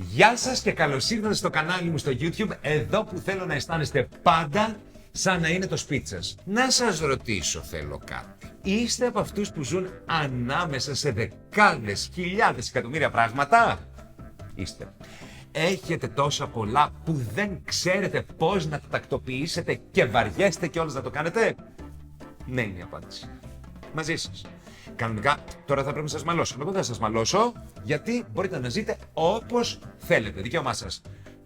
Γεια σας και καλώς ήρθατε στο κανάλι μου στο YouTube, εδώ που θέλω να αισθάνεστε πάντα σαν να είναι το σπίτι σας. Να σας ρωτήσω θέλω κάτι. Είστε από αυτούς που ζουν ανάμεσα σε δεκάδες, χιλιάδες, εκατομμύρια πράγματα? Είστε. Έχετε τόσα πολλά που δεν ξέρετε πώς να τα τακτοποιήσετε και βαριέστε κιόλας να το κάνετε? Ναι, είναι η απάντηση. Μαζί σας. Κανονικά, τώρα θα πρέπει να σας μαλώσω. Εγώ δεν θα σας μαλώσω, γιατί μπορείτε να ζείτε όπως θέλετε. Δικαίωμά σας.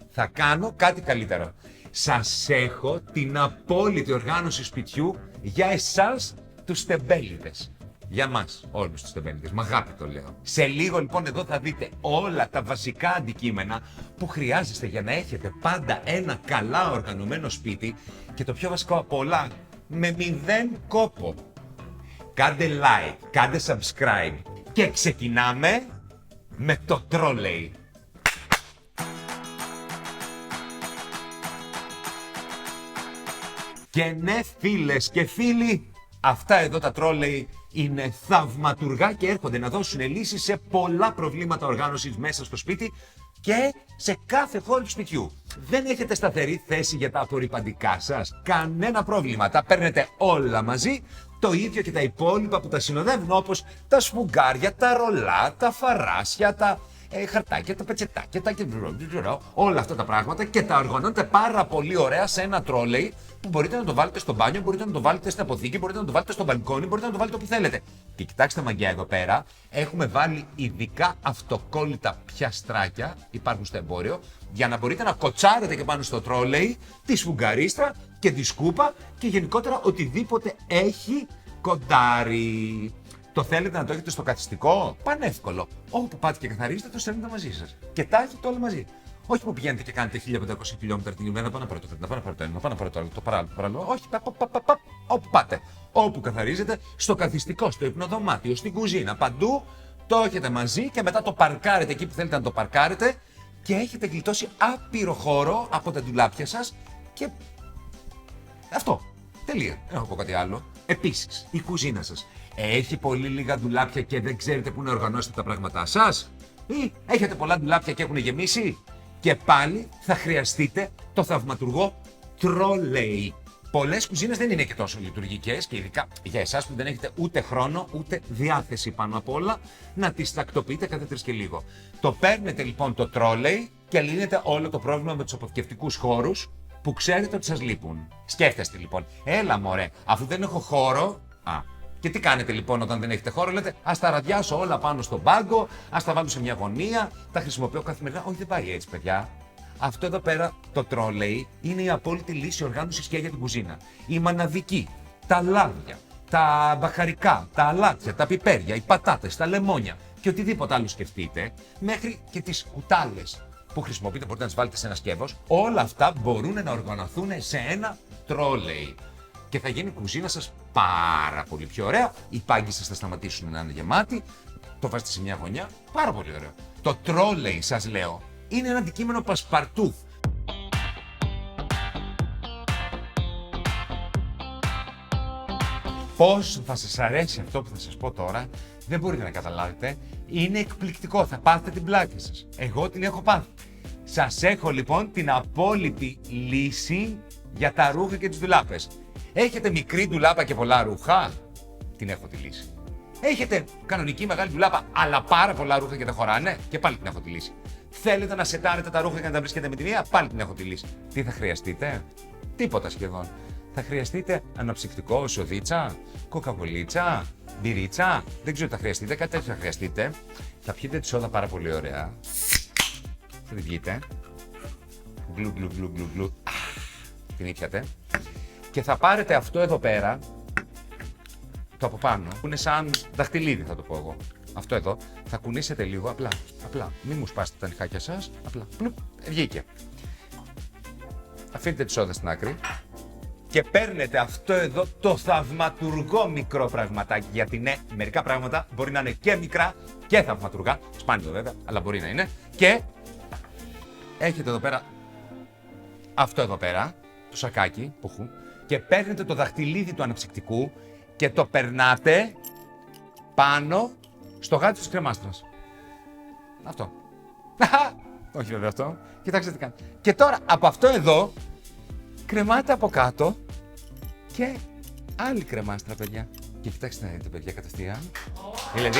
Θα κάνω κάτι καλύτερο. Σας έχω την απόλυτη οργάνωση σπιτιού για εσάς τους τεμπέληδες. Για μας, όλους τους τεμπέληδες. Μ' αγάπη το λέω. Σε λίγο λοιπόν εδώ θα δείτε όλα τα βασικά αντικείμενα που χρειάζεστε για να έχετε πάντα ένα καλά οργανωμένο σπίτι και το πιο βασικό απ' όλα, με 0 κόπο. Κάντε like, κάντε subscribe και ξεκινάμε με το τρόλεϊ. Και ναι φίλες και φίλοι, αυτά εδώ τα τρόλεϊ είναι θαυματουργά και έρχονται να δώσουν λύσεις σε πολλά προβλήματα οργάνωσης μέσα στο σπίτι και σε κάθε χώρο του σπιτιού. Δεν έχετε σταθερή θέση για τα απορρυπαντικά σας? Κανένα πρόβλημα. Τα παίρνετε όλα μαζί, το ίδιο και τα υπόλοιπα που τα συνοδεύουν, όπως τα σφουγγάρια, τα ρολά, τα φαράσια, τα χαρτάκια, τα πετσετάκια, όλα αυτά τα πράγματα και τα οργανώνετε πάρα πολύ ωραία σε ένα τρόλεϊ που μπορείτε να το βάλετε στο μπάνιο, μπορείτε να το βάλετε στην αποθήκη, μπορείτε να το βάλετε στο μπαλκόνι, μπορείτε να το βάλετε όπου θέλετε. Και κοιτάξτε μαγκιά εδώ πέρα, έχουμε βάλει ειδικά αυτοκόλλητα πιαστράκια, υπάρχουν στο εμπόριο, για να μπορείτε να κοτσάρετε και πάνω στο τρόλεϊ τη σφουγγαρίστρα και τη σκούπα και γενικότερα οτιδήποτε έχει κοντάρι. Το θέλετε να το έχετε στο καθιστικό? Πανεύκολο. Όπου πάτε και καθαρίζετε, το στέλνετε μαζί σας. Και τα έχετε όλα μαζί. Όχι που πηγαίνετε και κάνετε 1500 χιλιόμετρα την ημέρα, να πάω να πάρω το ένα, να πάω να πάρω το ένα, να πάω να πάρω το άλλο, το παράλληλο. Όχι, όπου πάτε. Όπου καθαρίζετε, στο καθιστικό, στο υπνοδωμάτιο, στην κουζίνα, παντού το έχετε μαζί και μετά το παρκάρετε εκεί που θέλετε να το παρκάρετε και έχετε γλιτώσει άπειρο χώρο από τα ντουλάπια σας και αυτό. Τελεία. Δεν έχω πω κάτι άλλο. Επίσης, η κουζίνα σας έχει πολύ λίγα ντουλάπια και δεν ξέρετε πού να οργανώσετε τα πράγματά σας? Ή έχετε πολλά ντουλάπια και έχουν γεμίσει? Και πάλι θα χρειαστείτε το θαυματουργό τρόλεϊ. Πολλές κουζίνες δεν είναι και τόσο λειτουργικές και ειδικά για εσάς που δεν έχετε ούτε χρόνο ούτε διάθεση πάνω απ' όλα να τις τακτοποιείτε κάθε 3 και λίγο. Το παίρνετε λοιπόν το τρόλεϊ και λύνετε όλο το πρόβλημα με τους αποθηκευτικούς χώρους που ξέρετε ότι σας λείπουν. Σκέφτεστε λοιπόν, έλα μωρέ, αφού δεν έχω χώρο. Και τι κάνετε λοιπόν όταν δεν έχετε χώρο? Λέτε, ας τα ραδιάσω όλα πάνω στον πάγκο, ας τα βάλω σε μια γωνία, τα χρησιμοποιώ καθημερινά. Όχι, δεν πάει έτσι, παιδιά. Αυτό εδώ πέρα το τρόλεϊ είναι η απόλυτη λύση οργάνωσης και για την κουζίνα. Η μαναδική, τα λάδια, τα μπαχαρικά, τα αλάτια, τα πιπέρια, οι πατάτες, τα λεμόνια και οτιδήποτε άλλο σκεφτείτε, μέχρι και τις κουτάλες που χρησιμοποιείτε, μπορείτε να τις βάλετε σε ένα σκεύος, όλα αυτά μπορούν να οργανωθούν σε ένα τρόλεϊ. Και θα γίνει η κουζίνα σας πάρα πολύ πιο ωραία. Οι πάγκοι σας θα σταματήσουν να είναι γεμάτοι. Το βάζετε σε μια γωνιά. Πάρα πολύ ωραίο. Το τρόλεϊ, σας λέω, είναι ένα αντικείμενο πασπαρτούθ. Πώς θα σας αρέσει αυτό που θα σας πω τώρα, δεν μπορείτε να καταλάβετε. Είναι εκπληκτικό. Θα πάθετε την πλάτη σας. Εγώ την έχω πάθει. Σας έχω λοιπόν την απόλυτη λύση για τα ρούχα και τις ντουλάπες. Έχετε μικρή ντουλάπα και πολλά ρούχα? Την έχω τη λύση. Έχετε κανονική μεγάλη ντουλάπα, αλλά πάρα πολλά ρούχα και τα χωράνε? Και πάλι την έχω τη λύση. Θέλετε να σετάρετε τα ρούχα και να τα βρίσκετε με τη μία? Πάλι την έχω τη λύση. Τι θα χρειαστείτε? Τίποτα σχεδόν. Θα χρειαστείτε αναψυκτικό, σοδίτσα, κοκακολίτσα, μπυρίτσα. Δεν ξέρω τι θα χρειαστείτε, κάτι τέτοιο θα χρειαστείτε. Θα πιείτε τη σόδα πάρα πολύ ωραία. Θα τη βγείτε. Γλου, γλου, γλου, γλου, γλου. Την ήπιατε. Και θα πάρετε αυτό εδώ πέρα, το από πάνω, που είναι σαν δαχτυλίδι θα το πω εγώ. Αυτό εδώ, θα κουνήσετε λίγο, απλά, μην μου σπάσετε τα νυχάκια σας, απλά, πλουπ, βγήκε. Αφήνετε τη σόδα στην άκρη και παίρνετε αυτό εδώ το θαυματουργό μικρό πραγματάκι, γιατί ναι, μερικά πράγματα μπορεί να είναι και μικρά και θαυματουργά, σπάνιο βέβαια, αλλά μπορεί να είναι, και έχετε εδώ πέρα, αυτό εδώ πέρα, το σακάκι που έχουν, και παίρνετε το δαχτυλίδι του αναψυκτικού και το περνάτε πάνω στο γάτι της κρεμάστρας. Αυτό. Όχι βέβαια αυτό. Κοιτάξτε τι κάνει. Και τώρα από αυτό εδώ κρεμάται από κάτω και άλλη κρεμάστρα, παιδιά. Και κοιτάξτε να δείτε, παιδιά, κατευθείαν. Δηλαδή,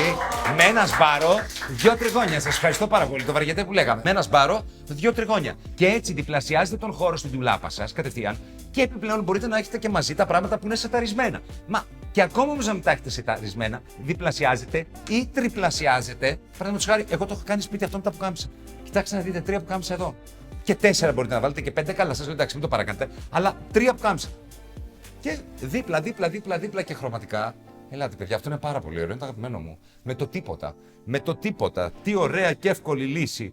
με ένα σπάρο, 2 τριγώνια. Σας ευχαριστώ πάρα πολύ. Το βαριέτε που λέγαμε. Με ένα σπάρο, 2 τριγώνια. Και έτσι διπλασιάζετε τον χώρο στην ντουλάπα σας κατευθείαν. Και επιπλέον μπορείτε να έχετε και μαζί τα πράγματα που είναι σεταρισμένα. Μα και ακόμα όμως να μην τα έχετε σεταρισμένα, διπλασιάζετε ή τριπλασιάζετε. Παραδείγματος χάρη, εγώ το έχω κάνει σπίτι αυτό με τα πουκάμισα. Κοιτάξτε να δείτε 3 πουκάμισα εδώ. Και 4 μπορείτε να βάλετε και 5. Καλά, σας λέω εντάξει, μην το παρακάνετε. Αλλά 3 πουκάμισα. Και δίπλα και χρωματικά. Ελάτε, παιδιά, αυτό είναι πάρα πολύ ωραίο. Είναι το αγαπημένο μου. Με το τίποτα. Με το τίποτα. Τι ωραία και εύκολη λύση.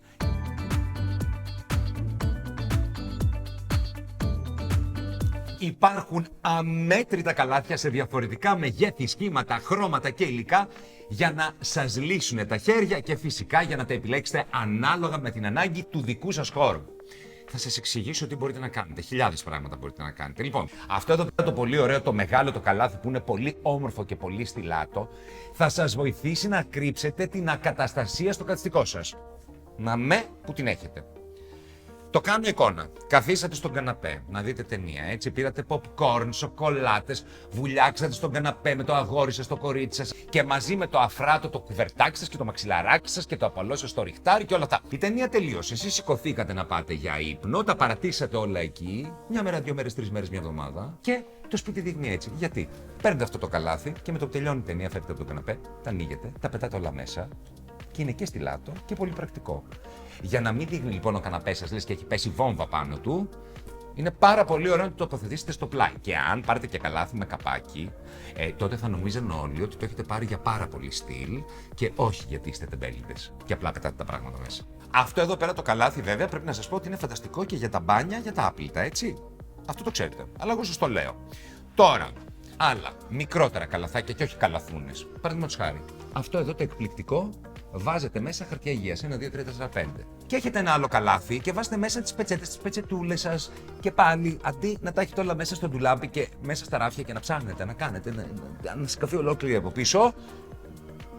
Υπάρχουν αμέτρητα καλάθια σε διαφορετικά μεγέθη, σχήματα, χρώματα και υλικά για να σας λύσουν τα χέρια και φυσικά για να τα επιλέξετε ανάλογα με την ανάγκη του δικού σας χώρου. Θα σας εξηγήσω τι μπορείτε να κάνετε. Χιλιάδες πράγματα μπορείτε να κάνετε. Λοιπόν, αυτό εδώ το πολύ ωραίο, το μεγάλο το καλάθι που είναι πολύ όμορφο και πολύ στιλάτο, θα σας βοηθήσει να κρύψετε την ακαταστασία στο καταστικό σας. Να με που την έχετε. Το κάνω εικόνα. Καθίσατε στον καναπέ να δείτε ταινία, έτσι. Πήρατε popcorn, σοκολάτες, βουλιάξατε στον καναπέ με το αγόρι σας, το κορίτσι σας και μαζί με το αφράτο, το κουβερτάκι σας και το μαξιλαράκι σας και το απαλό σας στο ριχτάρι και όλα αυτά. Η ταινία τελείωσε. Εσείς σηκωθήκατε να πάτε για ύπνο, τα παρατήσατε όλα εκεί, 1 μέρα, 2 μέρες, 3 μέρες, 1 εβδομάδα και το σπίτι δείχνει έτσι. Γιατί παίρνετε αυτό το καλάθι και με το που τελειώνει η ταινία φεύγετε από το καναπέ, τα ανοίγετε, τα πετάτε όλα μέσα. Και είναι και στιλάτο και πολύ πρακτικό. Για να μην δείχνει λοιπόν ο καναπές σας λες και έχει πέσει βόμβα πάνω του, είναι πάρα πολύ ωραίο να το τοποθετήσετε στο πλάι. Και αν πάρετε και καλάθι με καπάκι, τότε θα νομίζουν όλοι ότι το έχετε πάρει για πάρα πολύ στυλ και όχι γιατί είστε τεμπέληδες και απλά πετάτε τα πράγματα μέσα. Αυτό εδώ πέρα το καλάθι, βέβαια, πρέπει να σας πω ότι είναι φανταστικό και για τα μπάνια, για τα άπλυτα, έτσι. Αυτό το ξέρετε. Αλλά εγώ σας το λέω. Τώρα, άλλα μικρότερα καλαθάκια και όχι καλαθούνες. Παραδείγματος χάρη, αυτό εδώ το εκπληκτικό. Βάζετε μέσα χαρτιά υγείας, 1, 2, 3, 4, 5. Και έχετε ένα άλλο καλάθι και βάζετε μέσα τις πετσέτες, τις πετσετούλες σας. Και πάλι, αντί να τα έχετε όλα μέσα στο ντουλάπι και μέσα στα ράφια και να ψάχνετε, να κάνετε, να σκαφεί ολόκληρη από πίσω,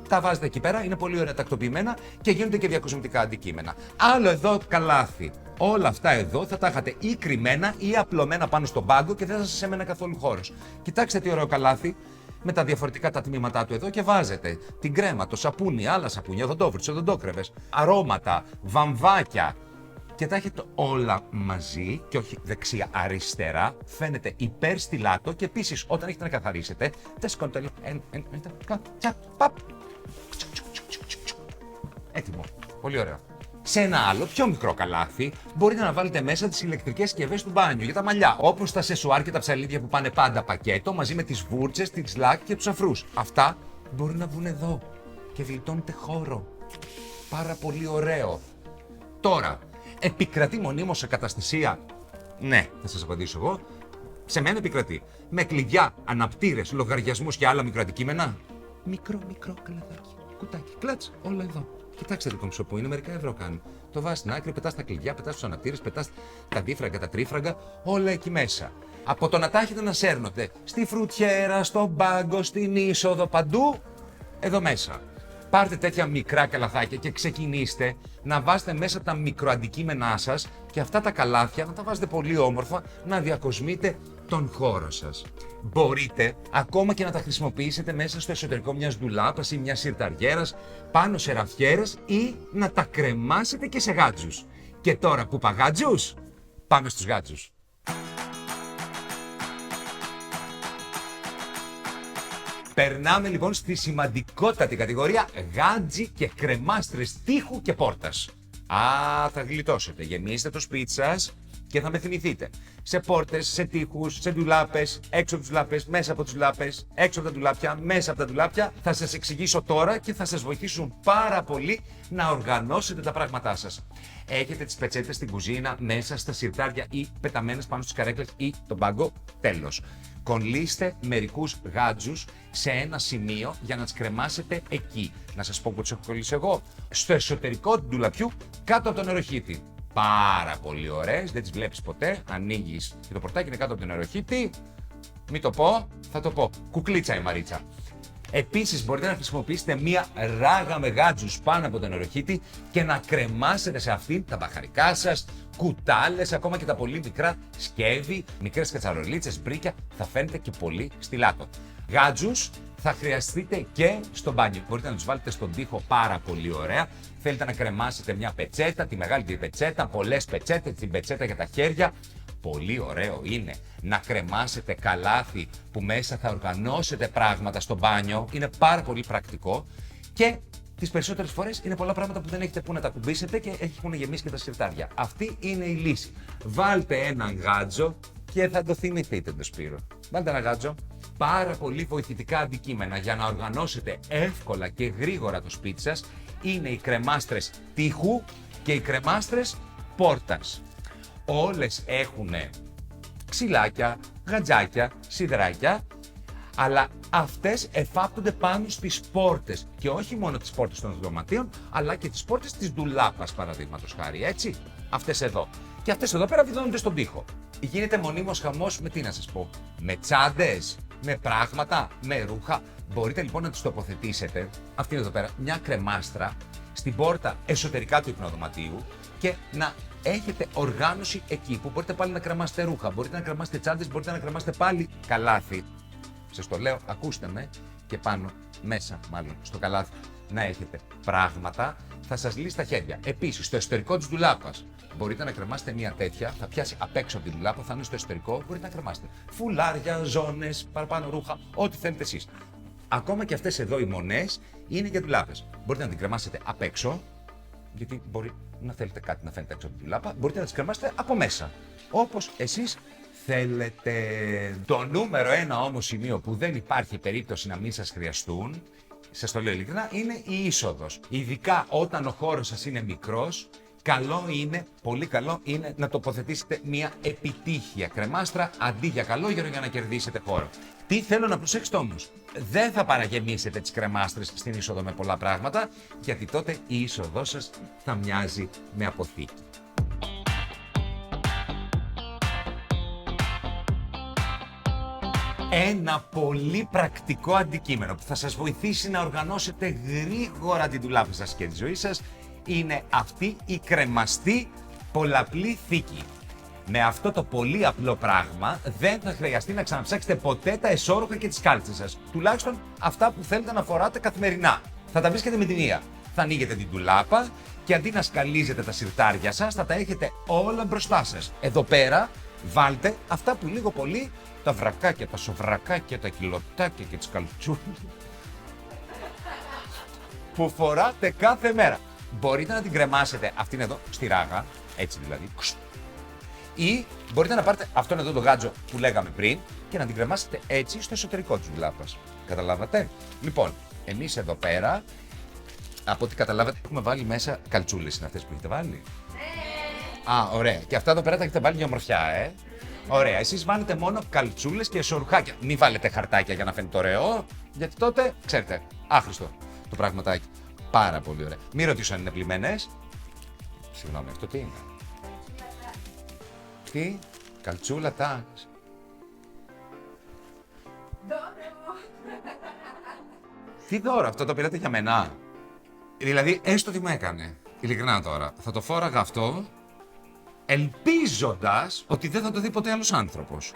τα βάζετε εκεί πέρα, είναι πολύ ωραία τακτοποιημένα και γίνονται και διακοσμητικά αντικείμενα. Άλλο εδώ καλάθι. Όλα αυτά εδώ θα τα είχατε ή κρυμμένα ή απλωμένα πάνω στον πάγκο και δεν θα σας έμενε καθόλου χώρος. Κοιτάξτε τι ωραίο καλάθι. Με τα διαφορετικά τα τμήματά του εδώ και βάζετε την κρέμα, το σαπούνι, άλλα σαπούνια, οδοντόβουρτς, οδοντόκρεβες, αρώματα, βαμβάκια και τα έχετε όλα μαζί και όχι δεξιά-αριστερά. Φαίνεται υπερστιλάτο και επίσης όταν έχετε να καθαρίσετε, τα σκόνετε έτοιμο. Πολύ ωραίο. Σε ένα άλλο, πιο μικρό καλάθι, μπορείτε να βάλετε μέσα τις ηλεκτρικές συσκευές του μπάνιου για τα μαλλιά. Όπως τα σεσουάρ και τα ψαλίδια που πάνε πάντα πακέτο, μαζί με τις βούρτσες, τις λάκ και τους αφρούς. Αυτά μπορούν να βγουν εδώ και γλιτώνετε χώρο. Πάρα πολύ ωραίο. Τώρα, επικρατεί μονίμως σε καταστασία? Ναι, θα σας απαντήσω εγώ. Σε μένα επικρατεί. Με κλειδιά, αναπτήρες, λογαριασμούς και άλλα μικροαντικείμενα. Μικρό καλαθάκι. Κουτάκι. Κλατς, όλα εδώ. Κοιτάξτε το κομψό που είναι, μερικά ευρώ κάνει. Το βάζεις στην άκρη, πετάς τα κλειδιά, πετάς τους αναπτήρες, πετάς τα δίφραγκα, τα τρίφραγκα, όλα εκεί μέσα. Από το να τα έχετε να σέρνονται στη φρουτιέρα, στον πάγκο, στην είσοδο, παντού, εδώ μέσα. Πάρτε τέτοια μικρά καλαθάκια και ξεκινήστε να βάζετε μέσα τα μικροαντικείμενά σας και αυτά τα καλάθια να τα βάζετε πολύ όμορφα, να διακοσμείτε τον χώρο σας. Μπορείτε ακόμα και να τα χρησιμοποιήσετε μέσα στο εσωτερικό μιας ντουλάπας ή μιας σιρταριέρας, πάνω σε ραφιέρες ή να τα κρεμάσετε και σε γάτζους. Και τώρα που είπα γάτζους, πάμε στους γάτζους. Περνάμε λοιπόν στη σημαντικότατη κατηγορία γάντζι και κρεμάστρες τοίχου και πόρτας. Θα γλιτώσετε. Γεμίστε το σπίτι σας και θα με θυμηθείτε. Σε πόρτες, σε τοίχους, σε ντουλάπες, έξω από τις ντουλάπες, μέσα από τις ντουλάπες, έξω από τα ντουλάπια, μέσα από τα ντουλάπια. Θα σας εξηγήσω τώρα και θα σας βοηθήσουν πάρα πολύ να οργανώσετε τα πράγματά σας. Έχετε τις πετσέτες στην κουζίνα, μέσα στα σιρτάρια ή πεταμένες πάνω στις καρέκλες ή τον πάγκο. Τέλος. Κολλήστε μερικούς γάτζους σε ένα σημείο για να τις κρεμάσετε εκεί. Να σας πω που τους έχω κολλήσει εγώ. Στο εσωτερικό του ντουλαπιού, κάτω από το νεροχύτη. Πάρα πολύ ωραίες, δεν τις βλέπεις ποτέ. Ανοίγεις και το πορτάκι είναι κάτω από το νεροχύτη. Μην το πω, θα το πω. Κουκλίτσα η Μαρίτσα. Επίσης μπορείτε να χρησιμοποιήσετε μία ράγα με γάτζους πάνω από τον νεροχύτη και να κρεμάσετε σε αυτήν τα μπαχαρικά σας, κουτάλες, ακόμα και τα πολύ μικρά σκεύη, μικρές κατσαρολίτσες, μπρίκια, θα φαίνεται και πολύ στυλάτο. Γάτζους θα χρειαστείτε και στο μπάνιο. Μπορείτε να τους βάλετε στον τοίχο πάρα πολύ ωραία. Θέλετε να κρεμάσετε μια πετσέτα, τη μεγάλη την πετσέτα, πολλές πετσέτες, την πετσέτα για τα χέρια. Πολύ ωραίο είναι να κρεμάσετε καλάθι που μέσα θα οργανώσετε πράγματα στο μπάνιο. Είναι πάρα πολύ πρακτικό και τις περισσότερες φορές είναι πολλά πράγματα που δεν έχετε που να τα κουμπίσετε και έχουν γεμίσει και τα συρτάρια. Αυτή είναι η λύση. Βάλτε έναν γάτζο και θα το θυμηθείτε το Σπύρο. Βάλτε ένα γάτζο. Πάρα πολύ βοηθητικά αντικείμενα για να οργανώσετε εύκολα και γρήγορα το σπίτι σας είναι οι κρεμάστρες τοίχου και οι κρεμάστρες πόρτας. Όλες έχουν ξυλάκια, γατζάκια, σιδράκια, αλλά αυτές εφάπτονται πάνω στις πόρτες και όχι μόνο τις πόρτες των δωματίων, αλλά και τις πόρτες της ντουλάπας, παραδείγματος χάρη, έτσι. Αυτές εδώ. Και αυτές εδώ πέρα βιδώνονται στον τοίχο. Γίνεται μονίμως χαμός με τι να σας πω, με τσάντες, με πράγματα, με ρούχα. Μπορείτε λοιπόν να τις τοποθετήσετε, αυτή είναι εδώ πέρα, μια κρεμάστρα στην πόρτα εσωτερικά του υπνοδωματίου και να έχετε οργάνωση εκεί που μπορείτε πάλι να κρεμάσετε ρούχα, μπορείτε να κρεμάσετε τσάντες, μπορείτε να κρεμάσετε πάλι καλάθι. Σας το λέω, ακούστε με, και πάνω, μέσα μάλλον, στο καλάθι, να έχετε πράγματα, θα σας λύσει τα χέρια. Επίσης, στο εσωτερικό της ντουλάπας, μπορείτε να κρεμάσετε μια τέτοια, θα πιάσει απ' έξω από την ντουλάπα, θα είναι στο εσωτερικό, μπορείτε να κρεμάσετε φουλάρια, ζώνες, παραπάνω ρούχα, ό,τι θέλετε εσείς. Ακόμα και αυτές εδώ οι μονές είναι για ντουλάπες. Μπορείτε να την κρεμάσετε απ' έξω, γιατί μπορεί να θέλετε κάτι να φαίνεται έξω από την ντουλάπα, μπορείτε να τις κρεμάσετε από μέσα, όπως εσείς θέλετε. Το νούμερο ένα όμως σημείο που δεν υπάρχει περίπτωση να μην σας χρειαστούν, σας το λέω ειλικρινά, είναι η είσοδος. Ειδικά όταν ο χώρος σας είναι μικρός, καλό είναι, πολύ καλό είναι να τοποθετήσετε μια επιτύχεια κρεμάστρα αντί για καλόγερο για να κερδίσετε χώρο. Τι θέλω να προσέξετε όμως, δεν θα παραγεμίσετε τις κρεμάστρες στην είσοδο με πολλά πράγματα, γιατί τότε η είσοδό σας θα μοιάζει με αποθήκη. Ένα πολύ πρακτικό αντικείμενο που θα σας βοηθήσει να οργανώσετε γρήγορα την ντουλάπα σας και τη ζωή σας είναι αυτή η κρεμαστή πολλαπλή θήκη. Με αυτό το πολύ απλό πράγμα δεν θα χρειαστεί να ξαναψάξετε ποτέ τα εσώρουχα και τις κάλτσες σας. Τουλάχιστον αυτά που θέλετε να φοράτε καθημερινά. Θα τα βρίσκετε με τη μία. Θα ανοίγετε την ντουλάπα και αντί να σκαλίζετε τα συρτάρια σας, θα τα έχετε όλα μπροστά σας. Εδώ πέρα βάλτε αυτά που λίγο πολύ, τα βρακάκια, τα σοβρακάκια, τα κιλοτάκια και τις καλτσούλες που φοράτε κάθε μέρα. Μπορείτε να την κρεμάσετε αυτήν εδώ στη ράγα, έτσι δηλαδή, ή μπορείτε να πάρετε αυτόν εδώ το γάτζο που λέγαμε πριν και να την κρεμάσετε έτσι στο εσωτερικό της ντουλάπας. Καταλάβατε? Λοιπόν, εμείς εδώ πέρα, από ό,τι καταλάβατε, έχουμε βάλει μέσα καλτσούλες. Είναι αυτές που έχετε βάλει? Α, ωραία. Και αυτά εδώ πέρα τα έχετε βάλει για ομορφιά, Ωραία. Εσείς βάλετε μόνο καλτσούλες και εσωρουχάκια. Μην βάλετε χαρτάκια για να φαίνεται ωραίο, γιατί τότε, ξέρετε, άχρηστο το πραγματάκι. Πάρα πολύ ωραία. Μην ρωτήσω αν είναι πλημμένες. Συγγνώμη, αυτό τι είναι? Τι? Καλτσούλα τα. Δώρο! Τι δώρο, αυτό το πήρατε για μένα? Δηλαδή, έστω τι μου έκανε. Ειλικρινά τώρα. Θα το φόραγα αυτό, ελπίζοντας ότι δεν θα το δει ποτέ άλλος άνθρωπος.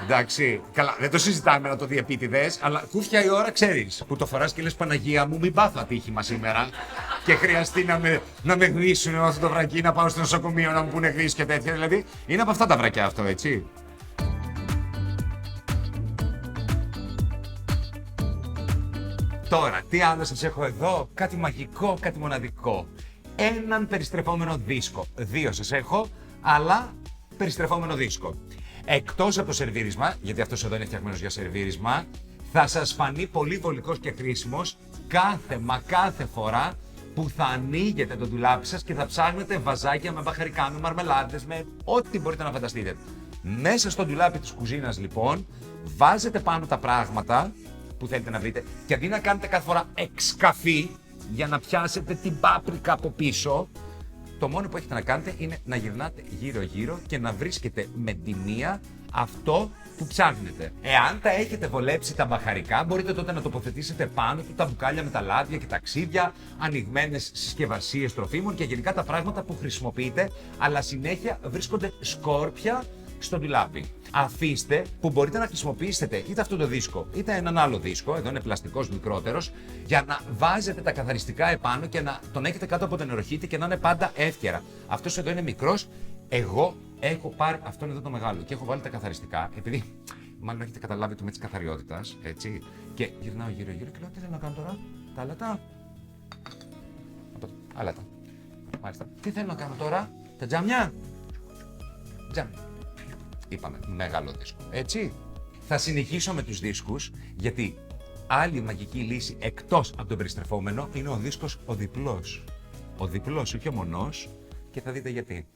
Εντάξει, καλά, δεν το συζητάμε να το δει επίτηδες, αλλά κούφια η ώρα, ξέρεις, που το φοράς και λες Παναγία μου, μην πάθω ατύχημα σήμερα και χρειαστεί να με γδίσουν αυτό το βρακί, να πάω στο νοσοκομείο να μου πούνε γδύς και τέτοια. Δηλαδή, είναι από αυτά τα βρακιά αυτό, έτσι. Τώρα, τι άλλο σας έχω εδώ? Κάτι μαγικό, κάτι μοναδικό. Έναν περιστρεφόμενο δίσκο. Δύο σας έχω, αλλά περιστρεφόμενο δίσκο. Εκτός από το σερβίρισμα, γιατί αυτός εδώ είναι φτιαγμένος για σερβίρισμα, θα σας φανεί πολύ βολικός και χρήσιμος κάθε φορά που θα ανοίγετε το ντουλάπι σας και θα ψάχνετε βαζάκια με μπαχαρικά, με μαρμελάδες, με ό,τι μπορείτε να φανταστείτε. Μέσα στο ντουλάπι της κουζίνας λοιπόν, βάζετε πάνω τα πράγματα που θέλετε να βρείτε και αντί να κάνετε κάθε φορά εξκαφή για να πιάσετε την πάπρικα από πίσω, το μόνο που έχετε να κάνετε είναι να γυρνάτε γύρω-γύρω και να βρίσκετε με τη μία αυτό που ψάχνετε. Εάν τα έχετε βολέψει τα μπαχαρικά, μπορείτε τότε να τοποθετήσετε πάνω του τα μπουκάλια με τα λάδια και τα ξύδια, ανοιγμένες συσκευασίες τροφίμων και γενικά τα πράγματα που χρησιμοποιείτε, αλλά συνέχεια βρίσκονται σκόρπια στο ντουλάπι. Αφήστε που μπορείτε να χρησιμοποιήσετε είτε αυτό το δίσκο είτε έναν άλλο δίσκο, εδώ είναι πλαστικός μικρότερος, για να βάζετε τα καθαριστικά επάνω και να τον έχετε κάτω από τον νεροχύτη και να είναι πάντα εύκαιρα. Αυτός εδώ είναι μικρός. Εγώ έχω πάρει αυτόν εδώ το μεγάλο και έχω βάλει τα καθαριστικά, επειδή μάλλον έχετε καταλάβει το με της καθαριότητας, έτσι. Και γυρνάω γύρω-γύρω και λέω: τι θέλω να κάνω τώρα, τα άλατα. Άλατα. Μάλιστα. Τι θέλω να κάνω τώρα, τα τζάμια. Τζάμια. Είπαμε, μεγάλο δίσκο. Έτσι. Θα συνεχίσω με τους δίσκους, γιατί άλλη μαγική λύση εκτός από τον περιστρεφόμενο είναι ο δίσκος ο διπλός. Ο διπλός, όχι ο μονός, και θα δείτε γιατί.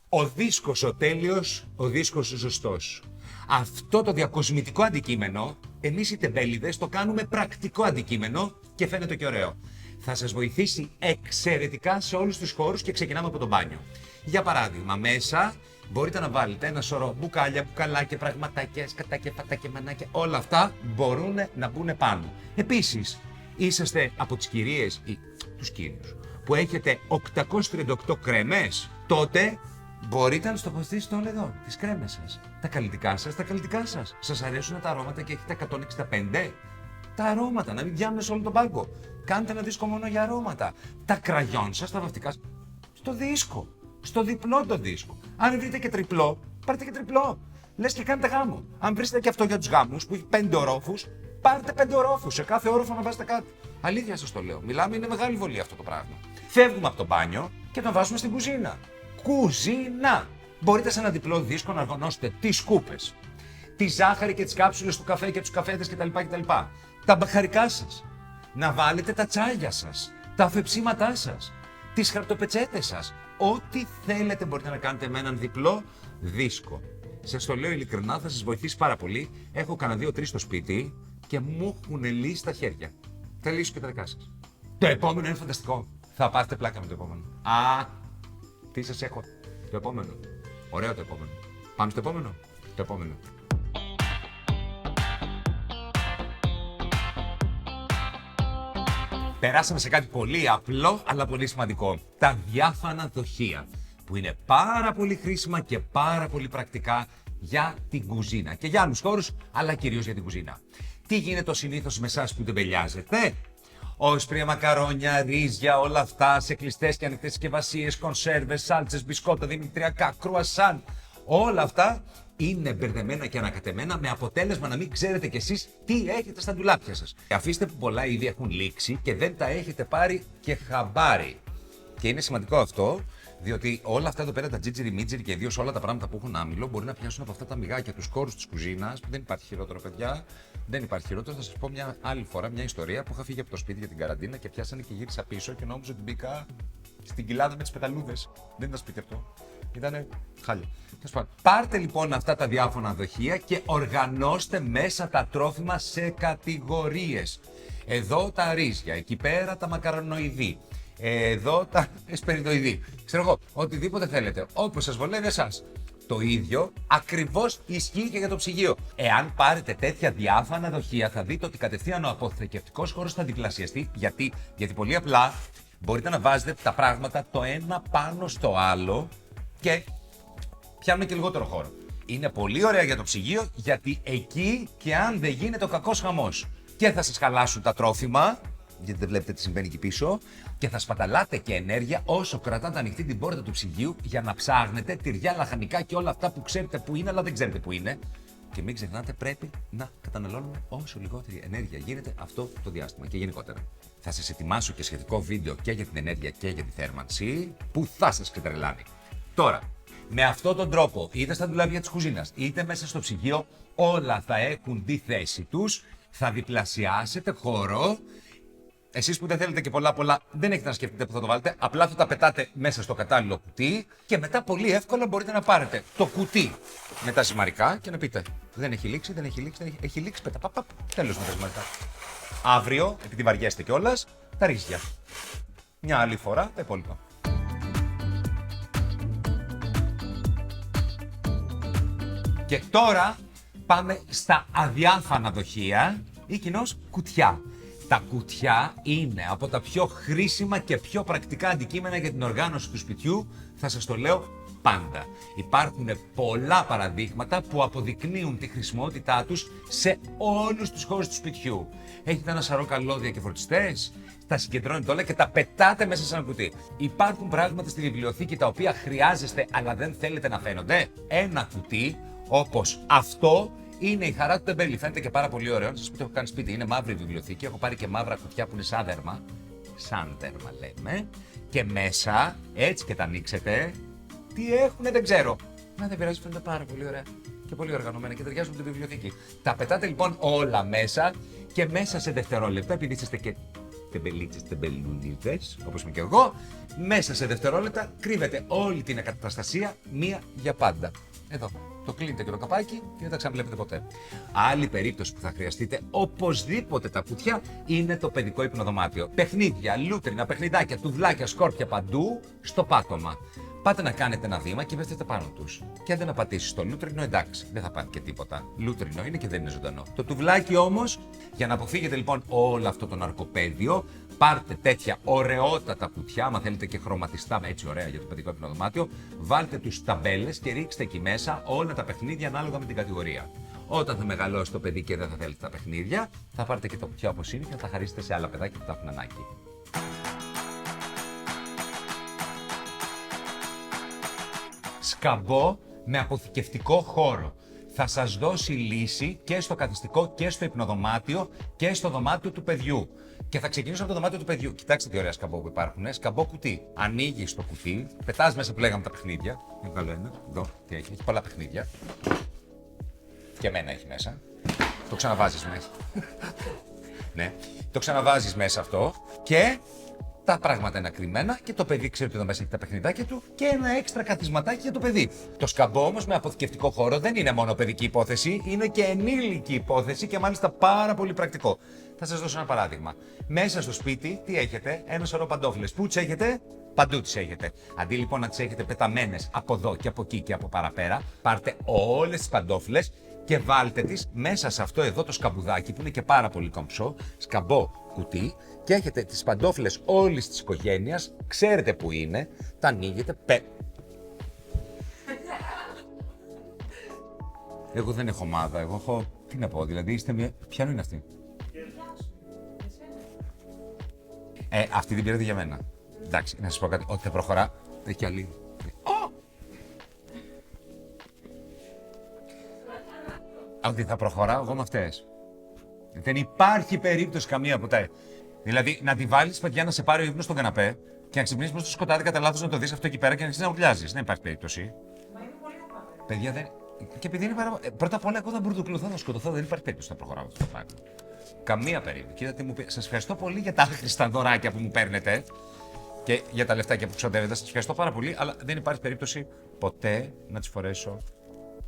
Ο δίσκος ο τέλειος, ο δίσκος ο σωστός. Αυτό το διακοσμητικό αντικείμενο, εμείς οι τεμπέληδες το κάνουμε πρακτικό αντικείμενο και φαίνεται και ωραίο. Θα σας βοηθήσει εξαιρετικά σε όλους τους χώρους και ξεκινάμε από το μπάνιο. Για παράδειγμα, μέσα μπορείτε να βάλετε ένα σωρό μπουκάλια, μπουκαλάκια, πραγματάκια, σκατάκια, πατάκια, μανάκια. Όλα αυτά μπορούν να μπουν πάνω. Επίσης, είσαστε από τις κυρίες ή τους κύριους που έχετε 838 κρέμες, τότε μπορείτε να τους τοποθετήσετε όλα εδώ, τις κρέμες σας. Τα καλλιτικά σας, τα καλλιτικά σας. Σας αρέσουν τα αρώματα και έχετε 165. Τα αρώματα, να μην πιάνουν σε όλο τον πάγκο. Κάντε ένα δίσκο μόνο για αρώματα. Τα κραγιόν σας, τα βαφτικά σας, στο δίσκο. Στο διπλό το δίσκο. Αν βρείτε και τριπλό, πάρτε και τριπλό. Λες και κάνετε γάμο. Αν βρείτε και αυτό για τους γάμους που έχει 5 ορόφους, πάρτε 5 ορόφους. Σε κάθε όροφο να βάζετε κάτι. Αλήθεια σας το λέω. Μιλάμε, είναι μεγάλη βολή αυτό το πράγμα. Φεύγουμε από το μπάνιο και τον βάζουμε στην κουζίνα. Κουζίνα! Μπορείτε σε ένα διπλό δίσκο να οργανώσετε τις σκούπες, τη ζάχαρη και τις κάψουλες του καφέ και τους καφέδες κτλ. Τα μπαχαρικά σας. Να βάλετε τα τσάγια σας, τα αφεψίματά σας, τις χαρτοπετσέτες σας. Ό,τι θέλετε μπορείτε να κάνετε με έναν διπλό δίσκο. Σας το λέω ειλικρινά, θα σας βοηθήσει πάρα πολύ. Έχω κανένα 2-3 στο σπίτι και μου έχουν λύσει τα χέρια. Θα λύσω και τα δικά σας. Το επόμενο είναι φανταστικό. Θα πάρετε πλάκα με το επόμενο. Α, τι σας έχω. Το επόμενο. Ωραίο το επόμενο. Πάμε στο επόμενο. Το επόμενο. Περάσαμε σε κάτι πολύ απλό αλλά πολύ σημαντικό. Τα διάφανα δοχεία, που είναι πάρα πολύ χρήσιμα και πάρα πολύ πρακτικά για την κουζίνα και για άλλους χώρους, αλλά κυρίως για την κουζίνα. Τι γίνεται συνήθως με εσάς που τεμπελιάζετε? Όσπρια, μακαρόνια, ρύζια, όλα αυτά σε κλειστές και ανοιχτές συσκευασίες, κονσέρβες, σάλτσες, μπισκότα, δημητριακά, κρουασάν. Όλα αυτά είναι μπερδεμένα και ανακατεμένα, με αποτέλεσμα να μην ξέρετε κι εσείς τι έχετε στα ντουλάπια σας. Αφήστε που πολλά ήδη έχουν λήξει και δεν τα έχετε πάρει και χαμπάρι. Και είναι σημαντικό αυτό, διότι όλα αυτά εδώ πέρα τα τζίτζιρι μίτζιρι και ιδίως όλα τα πράγματα που έχουν άμυλο μπορεί να πιάσουν από αυτά τα μυγάκια τους χώρους της κουζίνας. Δεν υπάρχει χειρότερο, παιδιά. Δεν υπάρχει χειρότερο. Θα σας πω μια άλλη φορά μια ιστορία που είχα φύγει από το σπίτι για την καραντίνα και πιάσανε και γύρισα πίσω και νόμιζα ότι μπήκα στην κοιλάδα με τις πεταλούδες. Δεν ήταν σπίτι αυτό. Ήτανε χάλια. Πάρτε λοιπόν αυτά τα διάφορα δοχεία και οργανώστε μέσα τα τρόφιμα σε κατηγορίες. Εδώ τα ρύζια, εκεί πέρα τα μακαρονοειδή, εδώ τα εσπεριδοειδή. Ξέρω εγώ, οτιδήποτε θέλετε, όπως σας βολεύει εσάς. Το ίδιο ακριβώς ισχύει και για το ψυγείο. Εάν πάρετε τέτοια διάφανα δοχεία, θα δείτε ότι κατευθείαν ο αποθηκευτικός χώρος θα διπλασιαστεί. Γιατί πολύ απλά μπορείτε να βάζετε τα πράγματα το ένα πάνω στο άλλο και πιάνουμε και λιγότερο χώρο. Είναι πολύ ωραία για το ψυγείο, γιατί εκεί και αν δεν γίνεται ο κακός χαμός και θα σας χαλάσουν τα τρόφιμα, γιατί δεν βλέπετε τι συμβαίνει εκεί πίσω, και θα σπαταλάτε και ενέργεια όσο κρατάτε ανοιχτή την πόρτα του ψυγείου για να ψάχνετε τυριά, λαχανικά και όλα αυτά που ξέρετε που είναι, αλλά δεν ξέρετε που είναι. Και μην ξεχνάτε, πρέπει να καταναλώνουμε όσο λιγότερη ενέργεια γίνεται αυτό το διάστημα και γενικότερα. Θα σας ετοιμάσω και σχετικό βίντεο και για την ενέργεια και για τη θέρμανση που θα σας ξετρελάνει. Τώρα, με αυτόν τον τρόπο, είτε στα ντουλάπια της κουζίνας, είτε μέσα στο ψυγείο, όλα θα έχουν τη θέση τους, θα διπλασιάσετε χώρο Εσείς που δεν θέλετε και πολλά, δεν έχετε να σκεφτείτε που θα το βάλετε. Απλά θα τα πετάτε μέσα στο κατάλληλο κουτί και μετά πολύ εύκολα μπορείτε να πάρετε το κουτί με τα ζυμαρικά και να πείτε: δεν έχει λήξει, δεν έχει λήξει, έχει λήξει. Πέτα, τέλος με τα ζυμαρικά. Αύριο, επειδή βαριέστε κιόλας, τα ρύζια. Μια άλλη φορά τα υπόλοιπα. Και τώρα πάμε στα αδιάφανα δοχεία ή κοινώς κουτιά. Τα κουτιά είναι από τα πιο χρήσιμα και πιο πρακτικά αντικείμενα για την οργάνωση του σπιτιού, θα σας το λέω πάντα. Υπάρχουν πολλά παραδείγματα που αποδεικνύουν τη χρησιμότητά τους σε όλους τους χώρους του σπιτιού. Έχετε ένα σαρό καλώδια και φορτιστές, τα συγκεντρώνετε όλα και τα πετάτε μέσα σε ένα κουτί. Υπάρχουν πράγματα στη βιβλιοθήκη τα οποία χρειάζεστε αλλά δεν θέλετε να φαίνονται. Ένα κουτί όπως αυτό είναι η χαρά του τεμπέλη. Φαίνεται και πάρα πολύ ωραίο. Να σας πω τι έχω κάνει σπίτι. Είναι μαύρη βιβλιοθήκη. Έχω πάρει και μαύρα κουτιά που είναι σαν δέρμα. Σαν δέρμα λέμε. Και μέσα, έτσι και τα ανοίξετε. Τι έχουνε δεν ξέρω. Να δεν πειράζει, φαίνεται πάρα πολύ ωραία. Και πολύ οργανωμένα και ταιριάζουν με τη βιβλιοθήκη. Τα πετάτε λοιπόν όλα μέσα και μέσα σε δευτερόλεπτα, επειδή είσαστε και τεμπελίτσες, τεμπελουνίδες, όπως είμαι και εγώ, μέσα σε δευτερόλεπτα κρύβετε όλη την εγκαταστασία μία για πάντα. Εδώ. Το κλείνετε και το καπάκι και δεν τα ξαναβλέπετε ποτέ. Άλλη περίπτωση που θα χρειαστείτε οπωσδήποτε τα κουτιά είναι το παιδικό υπνοδωμάτιο. Παιχνίδια, λούτρινα, παιχνιδάκια, τουβλάκια, σκόρπια παντού στο πάτωμα. Πάτε να κάνετε ένα βήμα και πέφτετε πάνω τους. Και αν δεν πατήσεις το λούτρινο, εντάξει, δεν θα πάθει και τίποτα. Λούτρινο είναι και δεν είναι ζωντανό. Το τουβλάκι όμως, για να αποφύγετε λοιπόν όλο αυτό το ναρκοπαίδιο, πάρτε τέτοια ωραιότατα κουτιά, άμα θέλετε και χρωματιστά, έτσι ωραία για το παιδικό υπνοδωμάτιο, βάλτε τους ταμπέλες και ρίξτε εκεί μέσα όλα τα παιχνίδια ανάλογα με την κατηγορία. Όταν θα μεγαλώσει το παιδί και δεν θα θέλετε τα παιχνίδια, θα πάρετε και το κουτιά όπως είναι και θα τα χαρίσετε σε άλλα παιδάκια που τα έχουν ανάγκη. Σκαμπό με αποθηκευτικό χώρο. Θα σας δώσει λύση και στο καθιστικό και στο υπνοδωμάτιο και στο δωμάτιο του παιδιού. Και θα ξεκινήσω από το δωμάτιο του παιδιού. Κοιτάξτε τι ωραία σκαμπό που υπάρχουν. Σκαμπό κουτί. Ανοίγεις το κουτί, πετάς μέσα που λέγαμε τα παιχνίδια. Είναι καλό ένα. Εδώ τι έχει. Έχει πολλά παιχνίδια. Και εμένα έχει μέσα. Το ξαναβάζεις μέσα. Ναι. Το ξαναβάζεις μέσα αυτό και τα πράγματα είναι κρυμμένα και το παιδί ξέρει ότι εδώ μέσα έχει τα παιχνιδάκια του και ένα έξτρα καθισματάκι για το παιδί. Το σκαμπό όμως με αποθηκευτικό χώρο δεν είναι μόνο παιδική υπόθεση, είναι και ενήλικη υπόθεση και μάλιστα πάρα πολύ πρακτικό. Θα σας δώσω ένα παράδειγμα. Μέσα στο σπίτι τι έχετε, ένα σωρό παντόφλες. Πού τις έχετε? Παντού τις έχετε. Αντί λοιπόν να τις έχετε πεταμένες από εδώ και από εκεί και από παραπέρα, πάρτε όλες τις παντόφλες και βάλτε τις μέσα σε αυτό εδώ το σκαμπουδάκι που είναι και πάρα πολύ κομψό, σκαμπό κουτί, και έχετε τις παντόφλες όλης της οικογένειας, ξέρετε που είναι, τα ανοίγετε, Εγώ δεν έχω ομάδα, εγώ έχω, τι να πω, δηλαδή είστε μια, ποια είναι αυτή? Αυτή την πήρατε για μένα. Εντάξει, να σας πω κάτι, ότι θα προχωρά, έχει άλλη. Ότι θα προχωράω εγώ με αυτές. Δεν υπάρχει περίπτωση καμία ποτέ. Δηλαδή, να τη βάλεις παιδιά να σε πάρει ο ύπνος στον καναπέ και να ξυπνήσεις προς το σκοτάδι κατά λάθος να το δεις αυτό εκεί πέρα και να αρχίσεις να ουρλιάζεις. Δεν υπάρχει περίπτωση. Μα είναι πολύ απαραίτητο. Παιδιά δεν. Και επειδή είναι πρώτα απ' όλα, εγώ θα μπουρδουκλωθώ, θα σκοτωθώ, δεν υπάρχει περίπτωση να προχωράω αυτό το πράγμα. Καμία περίπτωση. Κοίτα τι μου πει. Σας ευχαριστώ πολύ για τα άχρηστα δωράκια που μου παίρνετε και για τα λεφτάκια που ξοδεύετε. Σας ευχαριστώ πάρα πολύ, αλλά δεν υπάρχει περίπτωση ποτέ να τις φορέσω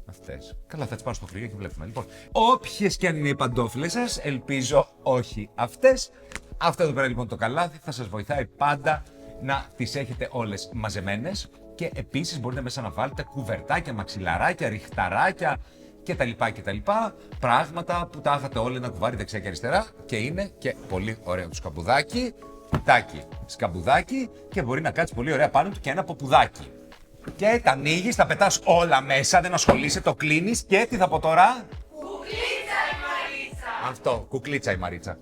αυτές. Καλά, θα τις πάρω στο χωριό και βλέπουμε. Λοιπόν, όποιες και αν είναι οι παντόφλες σας, ελπίζω όχι αυτές. Αυτό εδώ πέρα λοιπόν το καλάθι θα σας βοηθάει πάντα να τις έχετε όλες μαζεμένες και επίσης μπορείτε μέσα να βάλετε κουβερτάκια, μαξιλαράκια, ριχταράκια κτλ. Πράγματα που τα έχετε όλα ένα κουβάρι δεξιά και αριστερά και είναι και πολύ ωραίο το σκαμπουδάκι. Κουτάκι, σκαμπουδάκι και μπορεί να κάτσει πολύ ωραία πάνω του και ένα ποπουδάκι. Και τα ανοίγεις, τα πετάς όλα μέσα, δεν ασχολείσαι, το κλείνεις και τι θα πω τώρα? Κουκλίτσα η Μαρίτσα! Αυτό, κουκλίτσα η Μαρίτσα.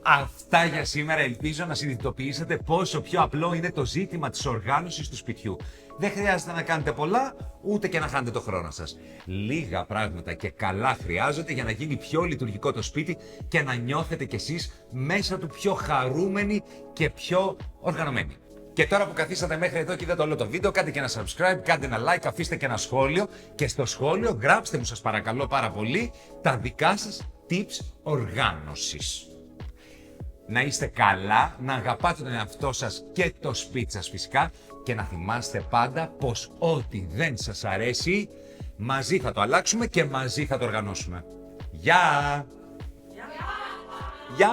Αυτά για σήμερα, ελπίζω να συνειδητοποιήσετε πόσο πιο απλό είναι το ζήτημα της οργάνωσης του σπιτιού. Δεν χρειάζεται να κάνετε πολλά, ούτε και να χάνετε το χρόνο σας. Λίγα πράγματα και καλά χρειάζονται για να γίνει πιο λειτουργικό το σπίτι και να νιώθετε κι εσείς μέσα του πιο χαρούμενοι και πιο οργανωμένοι. Και τώρα που καθίσατε μέχρι εδώ και είδατε όλο το βίντεο, κάντε και ένα subscribe, κάντε ένα like, αφήστε και ένα σχόλιο και στο σχόλιο γράψτε μου σας παρακαλώ πάρα πολύ τα δικά σας tips οργάνωσης. να είστε καλά, να αγαπάτε τον εαυτό σας και το σπίτι σας φυσικά και να θυμάστε πάντα πως ό,τι δεν σας αρέσει, μαζί θα το αλλάξουμε και μαζί θα το οργανώσουμε. Γεια! Γεια!